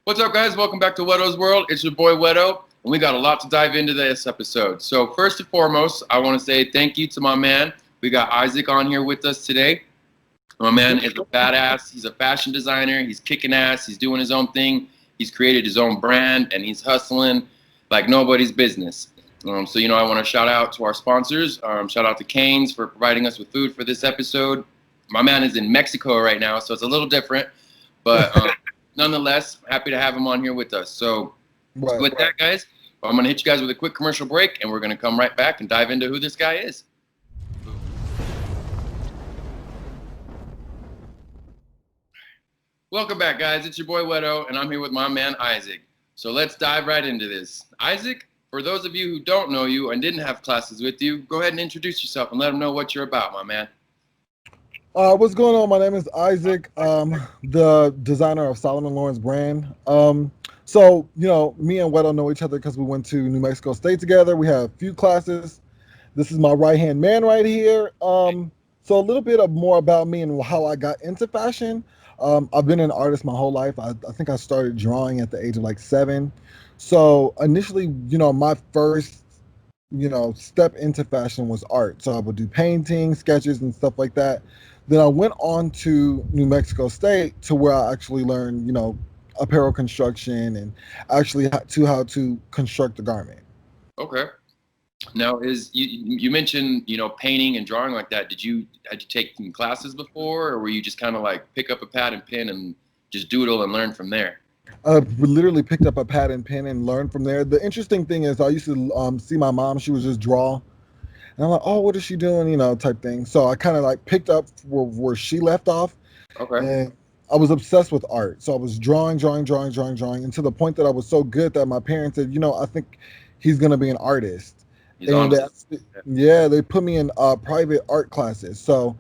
What's up, guys? Welcome back to Whetto's World. It's your boy Whetto, and we got a lot to dive into this episode. So first and foremost, I want to say thank you to my man. We got Isaac on here with us today. My man is a badass. He's a fashion designer. He's kicking ass. He's doing his own thing. He's created his own brand, and he's hustling like nobody's business. I want to shout out to our sponsors. Shout out to Cane's for providing us with food for this episode. My man is in Mexico right now, so it's a little different, but nonetheless, happy to have him on here with us. So with that, guys, I'm going to hit you guys with a quick commercial break, and we're going to come right back and dive into who this guy is. Welcome back, guys. It's your boy Whetto, and I'm here with my man Isaac. So let's dive right into this. Isaac, for those of you who don't know you and didn't have classes with you, go ahead and introduce yourself and let them know what you're about, my man. What's going on? My name is Isaac, the designer of Solomon Lawrence brand. So, me and Whetto know each other because we went to New Mexico State together. We have a few classes. This is my right-hand man right here. So a little bit more about me and how I got into fashion. I've been an artist my whole life. I think I started drawing at the age of like 7. So initially, my first step into fashion was art. So I would do painting, sketches, and stuff like that. Then I went on to New Mexico State to where I actually learned, apparel construction and actually how to construct a garment. Okay. Now, you mentioned painting and drawing like that. Had you taken classes before, or were you just kind of like pick up a pad and pen and just doodle and learn from there? I literally picked up a pad and pen and learned from there. The interesting thing is I used to see my mom. She would just draw. And I'm like, oh, what is she doing? Type thing. So I kind of like picked up where she left off. Okay. And I was obsessed with art. So I was drawing, and to the point that I was so good that my parents said, I think he's going to be an artist. They put me in private art classes. So,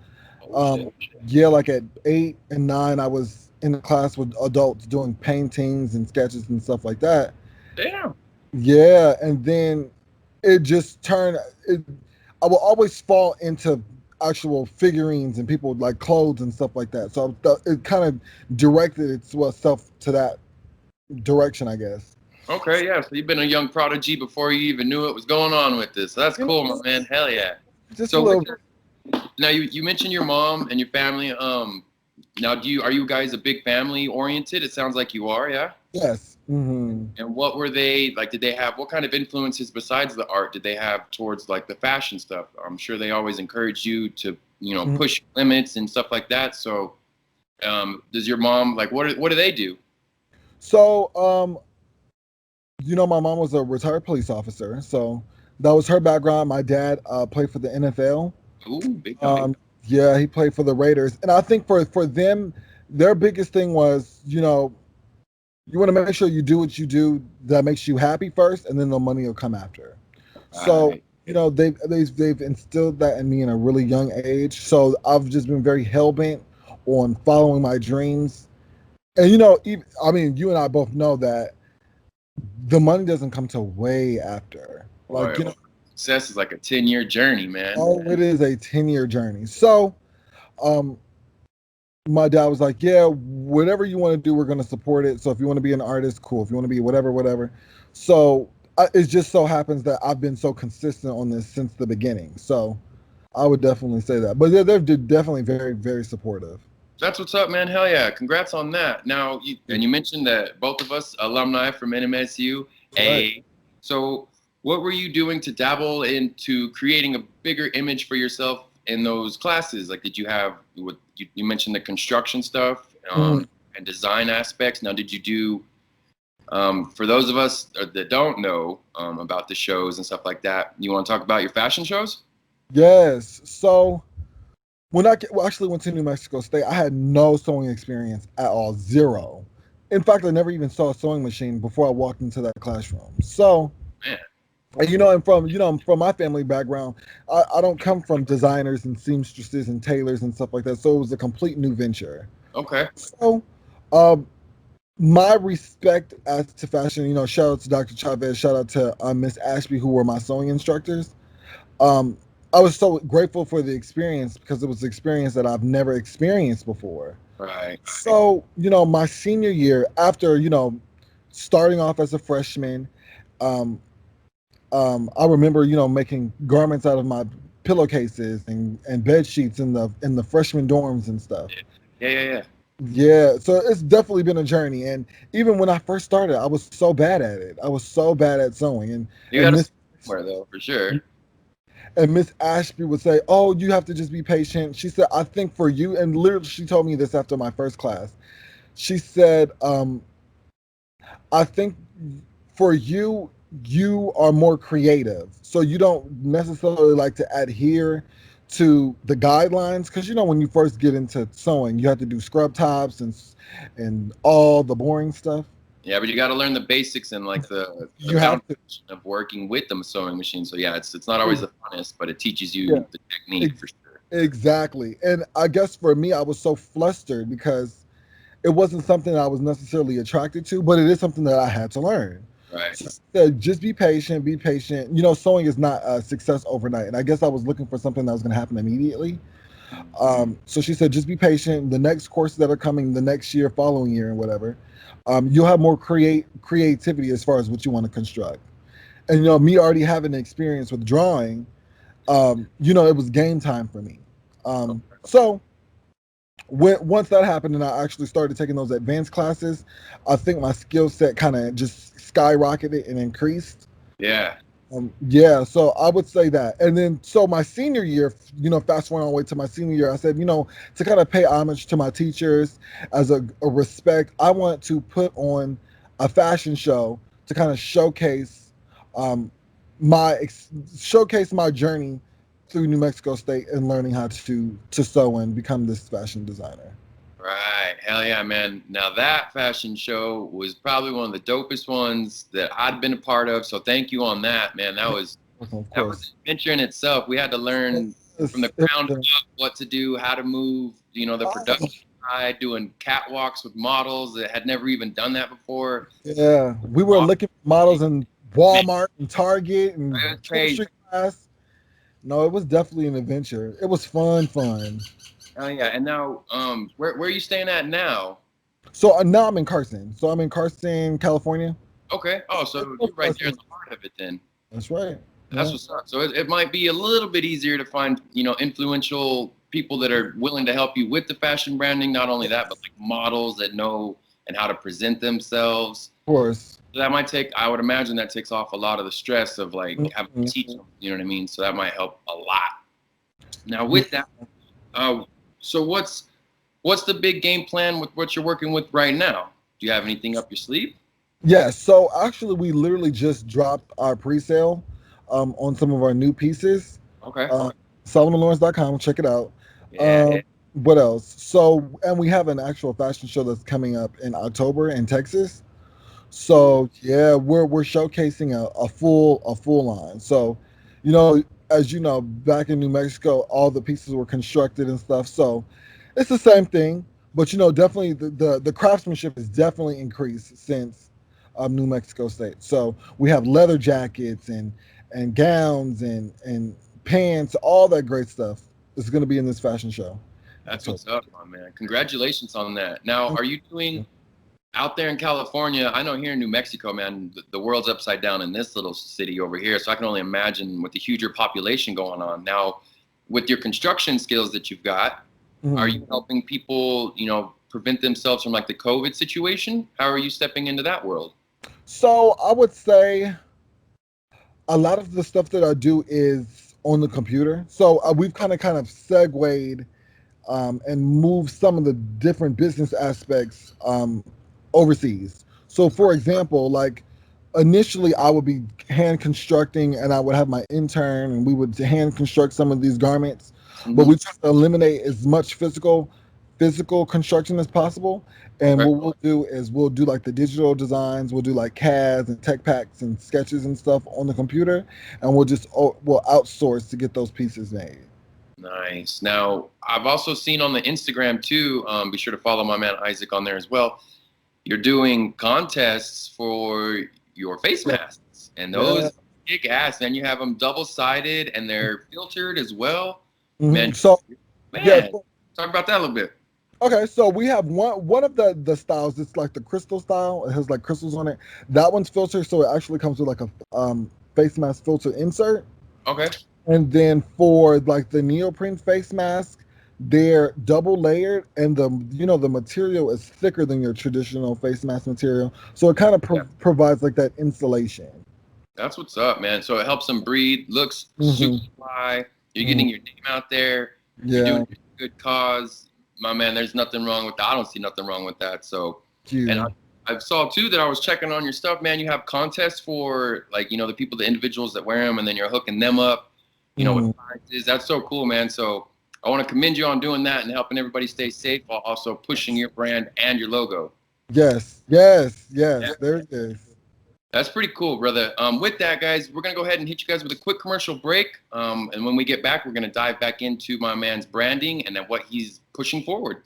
like at 8 and 9, I was in a class with adults doing paintings and sketches and stuff like that. Damn. Yeah. And then it just turned... I will always fall into actual figurines and people with like clothes and stuff like that. So it kind of directed itself to that direction, I guess. Okay, yeah. So you've been a young prodigy before you even knew what was going on with this. So that's cool, my man. Hell yeah. Just a little. Now you mentioned your mom and your family. Now are you guys a big family oriented? It sounds like you are, yeah. Yes. Mm-hmm. And what were they like? What kind of influences besides the art did they have towards like the fashion stuff? I'm sure they always encouraged you to, push limits and stuff like that. So, does your mom what do they do? So, my mom was a retired police officer, so that was her background. My dad played for the NFL. Ooh, big time. Yeah, he played for the Raiders, and I think for them, their biggest thing was, you want to make sure you do what you do that makes you happy first, and then the money will come after. So, they've instilled that in me in a really young age. So I've just been very hell-bent on following my dreams. And, you and I both know that the money doesn't come till way after. Success is like a 10-year journey, man. Oh, it is a 10-year journey. So, my dad was like, yeah, whatever you want to do, we're going to support it. So if you want to be an artist, cool. If you want to be whatever. So it just so happens that I've been so consistent on this since the beginning. So I would definitely say that. But they're definitely very, very supportive. That's what's up, man. Hell yeah. Congrats on that. Now, you mentioned that both of us alumni from NMSU. Right. So what were you doing to dabble into creating a bigger image for yourself in those classes? Like, did you have you mentioned the construction stuff and design aspects? Now, did you do for those of us that don't know about the shows and stuff like that, you want to talk about your fashion shows? Yes. So when I actually went to New Mexico State, I had no sewing experience at all, 0. In fact, I never even saw a sewing machine before I walked into that classroom. So, man. And from my family background, I don't come from designers and seamstresses and tailors and stuff like that. So it was a complete new venture. Okay. So, my respect as to fashion, shout out to Dr. Chavez, shout out to Miss Ashby, who were my sewing instructors. I was so grateful for the experience because it was an experience that I've never experienced before. Right. So, my senior year, after, starting off as a freshman, um, I remember, making garments out of my pillowcases and bed sheets in the freshman dorms and stuff. Yeah. Yeah, so it's definitely been a journey. And even when I first started, I was so bad at it. I was so bad at sewing. You got to somewhere though, for sure. And Miss Ashby would say, "Oh, you have to just be patient." She said, "I think for you," and literally, she told me this after my first class. She said, "I think for you, you are more creative, so you don't necessarily like to adhere to the guidelines because when you first get into sewing, you have to do scrub tops and all the boring stuff. Yeah, but you got to learn the basics and like the You have to, foundation of working with the sewing machine. So yeah, it's not always the funnest, but it teaches yeah, you the technique for sure. exactly. And I guess for me, I was so flustered because it wasn't something I was necessarily attracted to, but it is something that I had to learn. Right. So she said, just be patient, be patient. Sewing is not a success overnight. And I guess I was looking for something that was going to happen immediately. So she said, just be patient. The next courses that are coming the next year, following year, and whatever, you'll have more creativity as far as what you want to construct. And, me already having experience with drawing, it was game time for me. So once that happened and I actually started taking those advanced classes, I think my skill set kind of just skyrocketed and increased. Yeah. Yeah, so I would say that. And then, so my senior year, fast forward all the way to my senior year, I said, to kind of pay homage to my teachers as a respect, I want to put on a fashion show to kind of um, showcase my journey through New Mexico State and learning how to sew and become this fashion designer. Right. Hell yeah, man. Now that fashion show was probably one of the dopest ones that I'd been a part of. So thank you on that, man. That was Of an course. adventure in itself. We had to learn from the ground up what to do, how to move, the production side, doing catwalks with models that had never even done that before. Yeah, we were looking for models in Walmart and Target and It was crazy. chemistry class. No, it was definitely an adventure. It was fun. Oh yeah. And now, where are you staying at now? So now I'm in Carson. So I'm in Carson, California. Okay. Oh, so you're right there in the heart of it then. That's right. That's Yeah. what's up. So it might be a little bit easier to find, influential people that are willing to help you with the fashion branding. Not only that, but like models that know and how to present themselves. Of course. So that might take, I would imagine that takes off a lot of the stress of like having to teach Mhm. them, you know what I mean? So that might help a lot. Now with that, so what's the big game plan with what you're working with right now? Do you have anything up your sleeve? Yeah, so actually we literally just dropped our pre-sale on some of our new pieces. Okay. SolomonLawrence.com, check it out. Yeah. What else? So, and we have an actual fashion show that's coming up in October in Texas. So yeah, we're showcasing a full line. So, as you know, back in New Mexico, all the pieces were constructed and stuff. So it's the same thing, but definitely the craftsmanship has definitely increased since New Mexico State. So we have leather jackets and gowns and pants, all that great stuff is going to be in this fashion show. That's So what's up, my man. Congratulations on that. Now, are you doing out there in California? I know here in New Mexico, man, the world's upside down in this little city over here. So I can only imagine with the huger population going on. Now, with your construction skills that you've got, are you helping people, prevent themselves from like the COVID situation? How are you stepping into that world? So I would say a lot of the stuff that I do is on the computer. So we've kind of segued and moved some of the different business aspects overseas. So, for example, like initially I would be hand constructing and I would have my intern and we would hand construct some of these garments, but we try to eliminate as much physical construction as possible. And Okay. what we'll do is we'll do like the digital designs, we'll do like CADs and tech packs and sketches and stuff on the computer, and we'll outsource to get those pieces made. Nice. Now, I've also seen on the Instagram too, be sure to follow my man Isaac on there as well. You're doing contests for your face Yeah. masks, and Yeah. those kick ass, man. You have them double sided and they're filtered as well. Mhm. Man, So yeah, man, talk about that a little bit. Okay, so we have one of the styles. It's like the crystal style. It has like crystals on it. That one's filtered, so it actually comes with like a face mask filter insert. Okay. And then for like the neoprene face mask, they're double layered, and the material is thicker than your traditional face mask material, so it kind of Yeah. provides like that insulation. That's what's up, man. So it helps them breathe. Looks super Hmm. fly. You're Hmm. getting your name out there. You're Yeah, doing a good cause, my man. There's nothing wrong with that. I don't see nothing wrong with that. So, and you. I saw too that I was checking on your stuff, man. You have contests for like the people, the individuals that wear them, and then you're hooking them up, with Mhm. prizes. That's so cool, man. So I want to commend you on doing that and helping everybody stay safe while also pushing your brand and your logo. Yes, yes, Yeah. yes. There it is. That's pretty cool, brother. With that, guys, we're going to go ahead and hit you guys with a quick commercial break. And when we get back, we're going to dive back into my man's branding and then what he's pushing forward.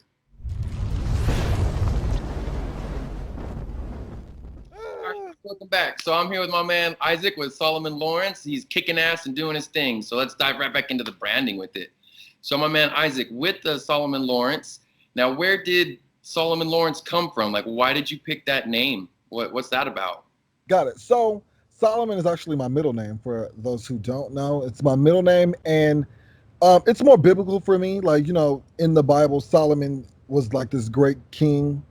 All right, welcome back. So I'm here with my man Isaac with Solomon Lawrence. He's kicking ass and doing his thing. So let's dive right back into the branding with it. So my man Isaac with the Solomon Lawrence. Now, where did Solomon Lawrence come from? Like, why did you pick that name? What's that about? Got it. So Solomon is actually my middle name for those who don't know. It's my middle name, and it's more biblical for me. Like, in the Bible, Solomon was like this great king.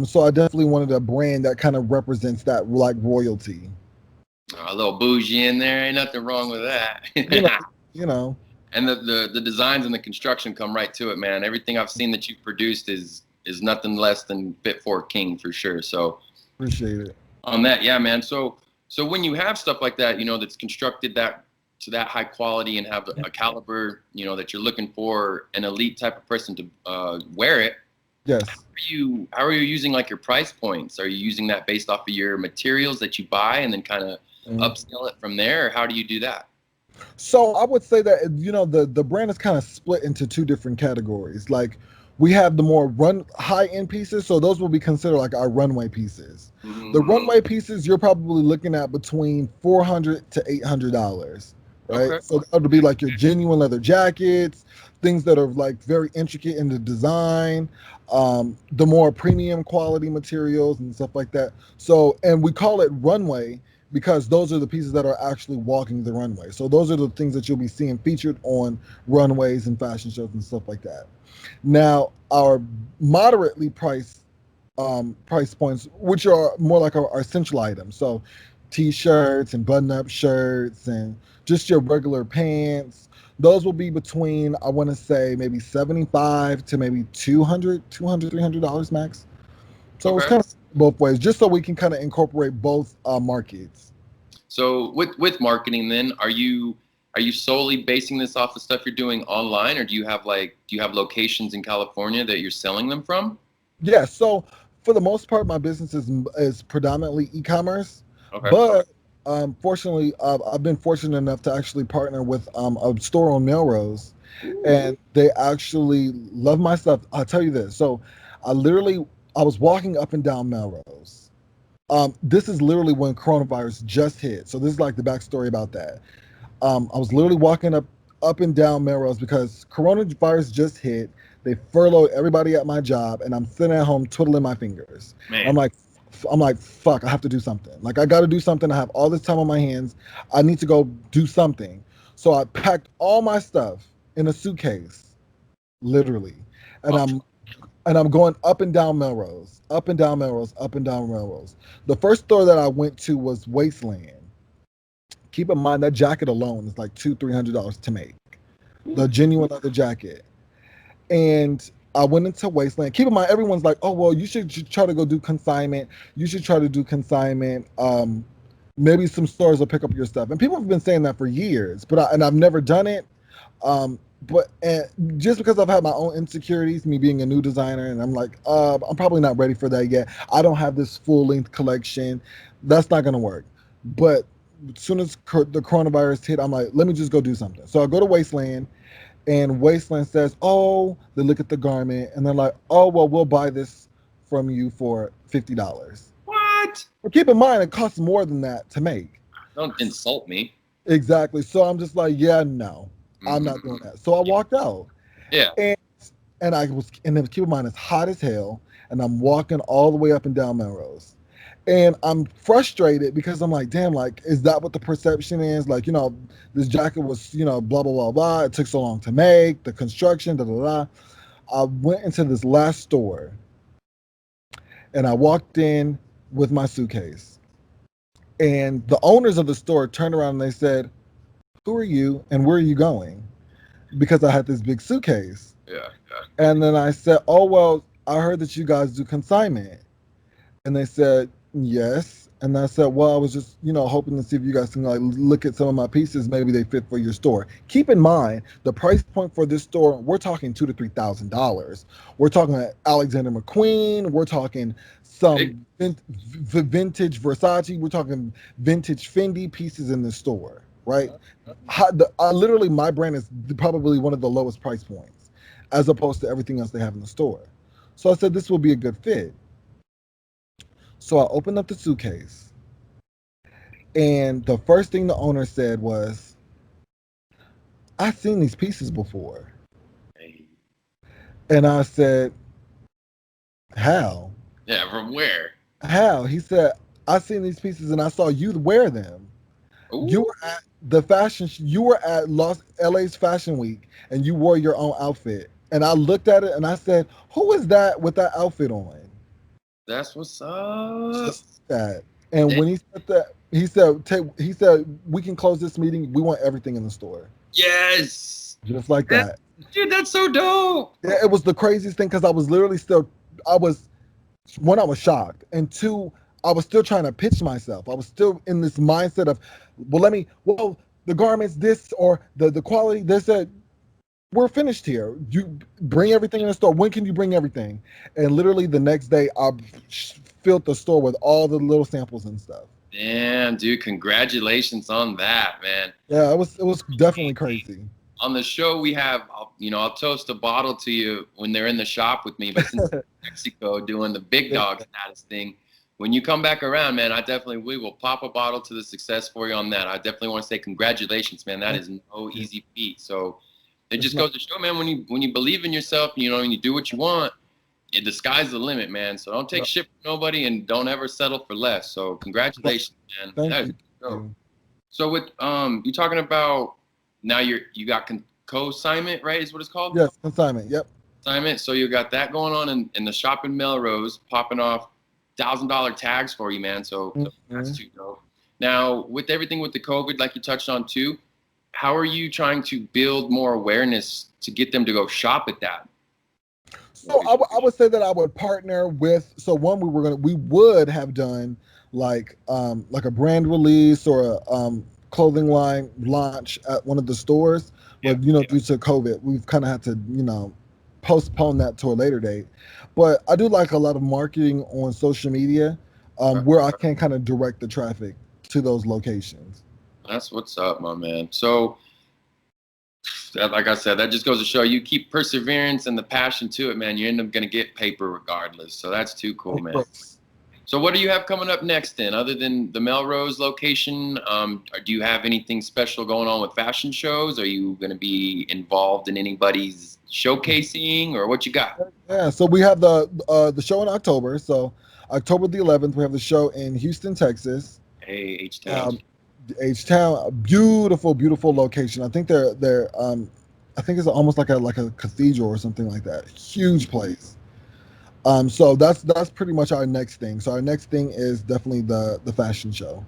So I definitely wanted a brand that kind of represents that like royalty. A little bougie in there. Ain't nothing wrong with that. You know, you know. And the designs and the construction come right to it, man. Everything I've seen that you've produced is nothing less than fit for a king for sure. So Appreciate it. on that, yeah, man. So when you have stuff like that, that's constructed that to that high quality and have a caliber, that you're looking for an elite type of person to wear it. Yes. How are you using like your price points? Are you using that based off of your materials that you buy and then kind of Mhm. upscale it from there? Or how do you do that? So I would say that the brand is kind of split into two different categories. Like we have the more run high end pieces, so those will be considered like our runway pieces. The Mm-hmm. runway pieces you're probably looking at between $400 to $800, right? Okay. So that would be like your genuine leather jackets, things that are like very intricate in the design, the more premium quality materials and stuff like that. So and we call it runway because those are the pieces that are actually walking the runway. So those are the things that you'll be seeing featured on runways and fashion shows and stuff like that. Now, our moderately priced price points, which are more like our essential items, so t-shirts and button-up shirts and just your regular pants. Those will be between, I want to say, maybe 75 to maybe 200, $300 max. So it's Okay. kind of both ways, just so we can kind of incorporate both markets. So with marketing, then are you solely basing this off the stuff you're doing online, or do you have locations in California that you're selling them from? Yeah, so for the most part, my business is predominantly e-commerce, Okay. but fortunately, I've been fortunate enough to actually partner with a store on Melrose, and they actually love my stuff. I'll tell you this. So I literally I was walking up and down Melrose. This is literally when coronavirus just hit. So this is like the backstory about that. I was literally walking up and down Melrose because coronavirus just hit. They furloughed everybody at my job, and I'm sitting at home twiddling my fingers. Man. I'm like, fuck, I have to do something. Like, I got to do something. I have all this time on my hands. I need to go do something. So I packed all my stuff in a suitcase, literally, and Oh, I'm going up and down Melrose, up and down Melrose, up and down Melrose. The first store that I went to was Wasteland. Keep in mind that jacket alone is like $200-$300 to make. The genuine leather jacket. And I went into Wasteland. Keep in mind, everyone's like, "Oh well, you should try to go do consignment. You should try to do consignment. Maybe some stores will pick up your stuff." And people have been saying that for years, but I've never done it. But just because I've had my own insecurities, me being a new designer, and I'm like, I'm probably not ready for that yet. I don't have this full length collection. That's not gonna work. But as soon as the coronavirus hit, I'm like, let me just go do something. So I go to Wasteland, and Wasteland says, "Oh," they look at the garment, and they're like, "Oh, well, we'll buy this from you for $50." what? But keep in mind, it costs more than that to make. Don't insult me. Exactly. So I'm just like, yeah, no, I'm not doing Mm-hmm. that. So I walked out. Yeah. And and then keep in mind it's hot as hell, and I'm walking all the way up and down Melrose. And I'm frustrated because I'm like, damn, like, is that what the perception is? Like, this jacket was, blah, blah, blah, blah. It took so long to make, the construction, da, da, da. I went into this last store and I walked in with my suitcase. And the owners of the store turned around and they said, who are you and where are you going? Because I had this big suitcase. Yeah. And then I said, oh, well, I heard that you guys do consignment. And they said, yes. And I said, well, I was just, hoping to see if you guys can like look at some of my pieces. Maybe they fit for your store. Keep in mind, the price point for this store, we're talking $2,000 to $3,000. We're talking Alexander McQueen. We're talking some vintage Versace. We're talking vintage Fendi pieces in the store, right? Literally, my brand is probably one of the lowest price points as opposed to everything else they have in the store. So I said, this will be a good fit. So I opened up the suitcase, and the first thing the owner said was, I've seen these pieces before. And I said, how? Yeah, from where? How? He said, I've seen these pieces and I saw you wear them. Ooh. You were at the you were at LA's Fashion Week and you wore your own outfit. And I looked at it and I said, who is that with that outfit on? That's what's up. That. And when he said that, he said, we can close this meeting. We want everything in the store. Yes. Just like that. Dude, that's so dope. Yeah, it was the craziest thing because I was literally one, I was shocked. And two, I was still trying to pitch myself. I was still in this mindset of, the garments, this, or the quality, they said, we're finished here. You bring everything in the store. When can you bring everything? And literally the next day, I filled the store with all the little samples and stuff. Damn, dude, congratulations on that, man. Yeah, it was definitely crazy. On the show, we have, I'll toast a bottle to you when they're in the shop with me. But since Mexico doing the big dog status thing, when you come back around, man, we will pop a bottle to the success for you on that. I definitely want to say congratulations, man. That is no easy feat. So it just goes to show, man, when you believe in yourself, and you do what you want, the sky's the limit, man. So don't take shit from nobody and don't ever settle for less. So congratulations, man. Thank you. So with you talking about now you got co-assignment, right? Is what it's called? Yes, consignment. Yep. Consignment. So you got that going on in the shop in Melrose, popping off $1,000 tags for you, man. So that's too dope. Now with everything with the COVID, like you touched on too, how are you trying to build more awareness to get them to go shop at that? So I would say that I would partner with. So one, we would have done like a brand release or a clothing line launch at one of the stores, but due to COVID, we've kind of had to postpone that to a later date. But I do like a lot of marketing on social media, where I can kind of direct the traffic to those locations. That's what's up, my man. So, like I said, that just goes to show you keep perseverance and the passion to it, man. You end up going to get paper regardless. So that's too cool, man. So what do you have coming up next then, other than the Melrose location? Do you have anything special going on with fashion shows? Are you going to be involved in anybody's showcasing, or what you got? Yeah, so we have the show in October. So October the 11th, we have the show in Houston, Texas. Hey, H-Town. H-Town, beautiful, beautiful location. I think they're I think it's almost like a cathedral or something like that. Huge place. So that's pretty much our next thing. So our next thing is definitely the fashion show.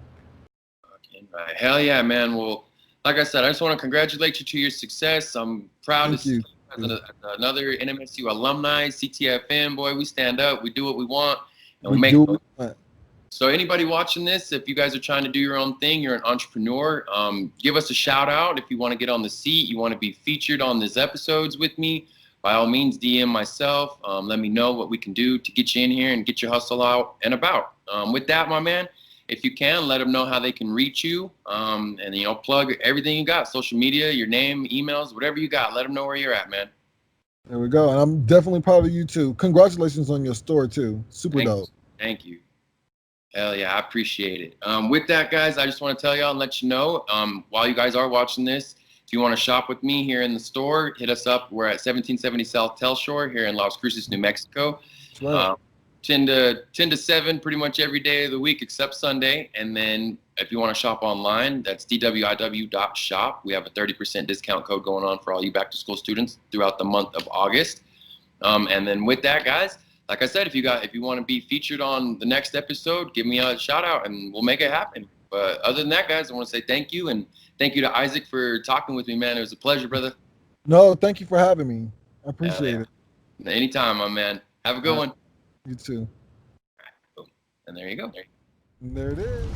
Right. Hell yeah, man. Well, like I said, I just want to congratulate you to your success. I'm proud to see you as another NMSU alumni, CTFM. Boy, we stand up, we do what we want, and we make it. So anybody watching this, if you guys are trying to do your own thing, you're an entrepreneur, give us a shout out. If you want to get on the seat, you want to be featured on these episodes with me, by all means, DM myself. Let me know what we can do to get you in here and get your hustle out and about. With that, my man, if you can, let them know how they can reach you, and plug everything you got, social media, your name, emails, whatever you got. Let them know where you're at, man. There we go. And I'm definitely proud of you too. Congratulations on your store too. Super dope. Thank you. Hell yeah, I appreciate it. With that, guys, I just want to tell y'all and let you know, while you guys are watching this, If you want to shop with me here in the store, hit us up. We're at 1770 South Telshore here in Las Cruces, New Mexico. That's right. 10 to 7 pretty much every day of the week except Sunday. And then if you want to shop online, that's DWIW.shop. We have a 30% discount code going on for all you back to school students throughout the month of August. And then with that, guys, like I said, if you want to be featured on the next episode, give me a shout out and we'll make it happen. But other than that, guys, I want to say thank you, and thank you to Isaac for talking with me, man. It was a pleasure, brother. No, thank you for having me. I appreciate it. Anytime, my man. Have a good one. You too. And there you go. And there it is.